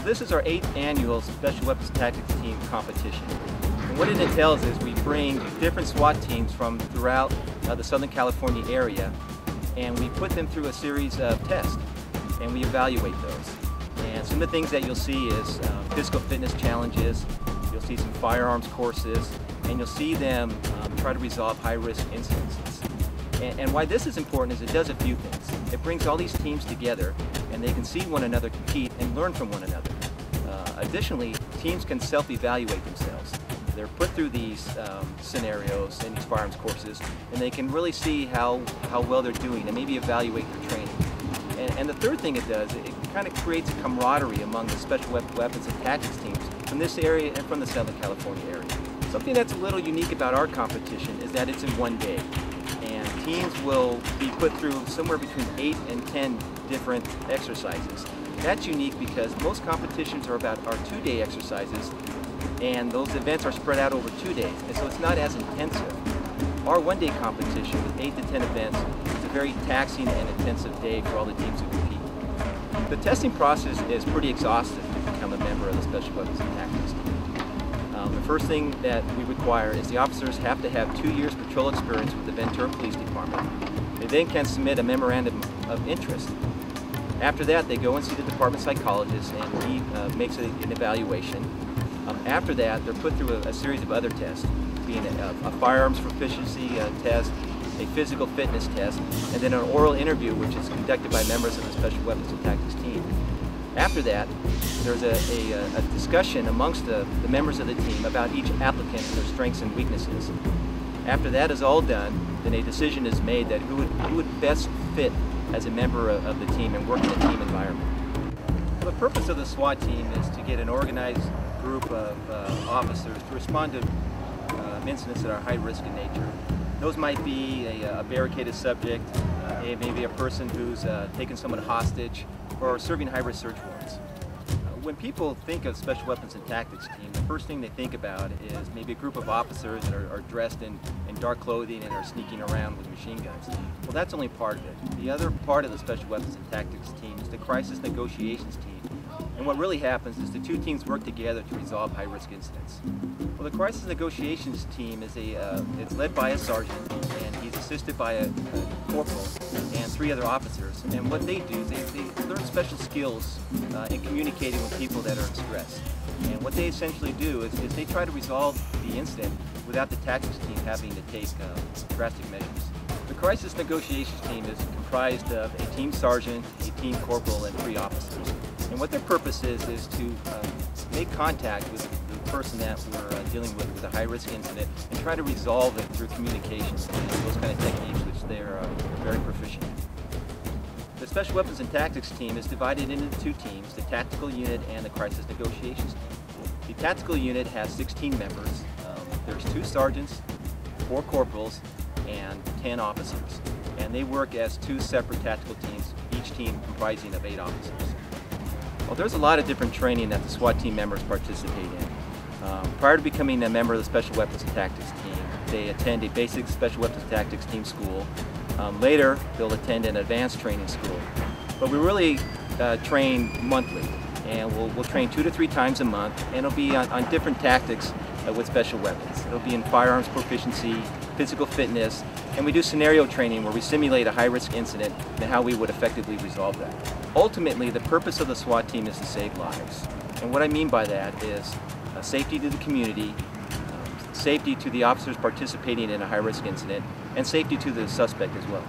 This is our 8th annual Special Weapons Tactics Team competition. And what it entails is we bring different SWAT teams from throughout the Southern California area, and we put them through a series of tests, and we evaluate those. And some of the things that you'll see is physical fitness challenges, you'll see some firearms courses, and you'll see them try to resolve high-risk incidences. And why this is important is it does a few things. It brings all these teams together, and they can see one another compete and learn from one another. Additionally, teams can self-evaluate themselves. They're put through these scenarios and these firearms courses, and they can really see how well they're doing and maybe evaluate their training. And the third thing it does, it kind of creates a camaraderie among the special weapons and tactics teams from this area and from the Southern California area. Something that's a little unique about our competition is that it's in one day. And teams will be put through somewhere between 8 and 10 different exercises. That's unique because most competitions are 2-day exercises, and those events are spread out over 2 days, and so it's not as intensive. Our one-day competition with 8 to 10 events is a very taxing and intensive day for all the teams who compete. The testing process is pretty exhaustive to become a member of the Special Weapons and Tactics Team. The first thing that we require is the officers have to have 2 years patrol experience with the Ventura Police Department. They then can submit a memorandum of interest. After that, they go and see the department psychologist, and he makes an evaluation. After that, they're put through a series of other tests, being a firearms proficiency test, a physical fitness test, and then an oral interview, which is conducted by members of the Special Weapons and Tactics team. After that, there's a discussion amongst the members of the team about each applicant and their strengths and weaknesses. After that is all done, then a decision is made that who would best fit as a member of the team and work in a team environment. The purpose of the SWAT team is to get an organized group of officers to respond to incidents that are high risk in nature. Those might be a barricaded subject, maybe a person who's taken someone hostage, or serving high-risk search warrants. When people think of Special Weapons and Tactics team, the first thing they think about is maybe a group of officers that are dressed in dark clothing and are sneaking around with machine guns. Well, that's only part of it. The other part of the Special Weapons and Tactics team is the crisis negotiations team. And what really happens is the two teams work together to resolve high-risk incidents. Well, the crisis negotiations team is it's led by a sergeant, and he's assisted by a corporal and 3 other officers. And what they do is they learn special skills in communicating with people that are in stress. And what they essentially do is they try to resolve the incident without the tactics team having to take drastic measures. The crisis negotiations team is comprised of a team sergeant, a team corporal, and 3 officers. And what their purpose is to make contact with the person that we're dealing with a high-risk incident and try to resolve it through communications and those kind of techniques which they're very proficient in. The Special Weapons and Tactics team is divided into 2 teams, the Tactical Unit and the Crisis Negotiations team. The Tactical Unit has 16 members. There's 2 sergeants, 4 corporals, and 10 officers. And they work as 2 separate tactical teams, each team comprising of 8 officers. Well, there's a lot of different training that the SWAT team members participate in. Prior to becoming a member of the Special Weapons and Tactics team, they attend a basic Special Weapons and Tactics team school. Later, they'll attend an advanced training school. But we really train monthly, and we'll train 2 to 3 times a month, and it'll be on different tactics with special weapons. It'll be in firearms proficiency, physical fitness, and we do scenario training where we simulate a high-risk incident and how we would effectively resolve that. Ultimately, the purpose of the SWAT team is to save lives. And what I mean by that is safety to the community, safety to the officers participating in a high-risk incident, and safety to the suspect as well.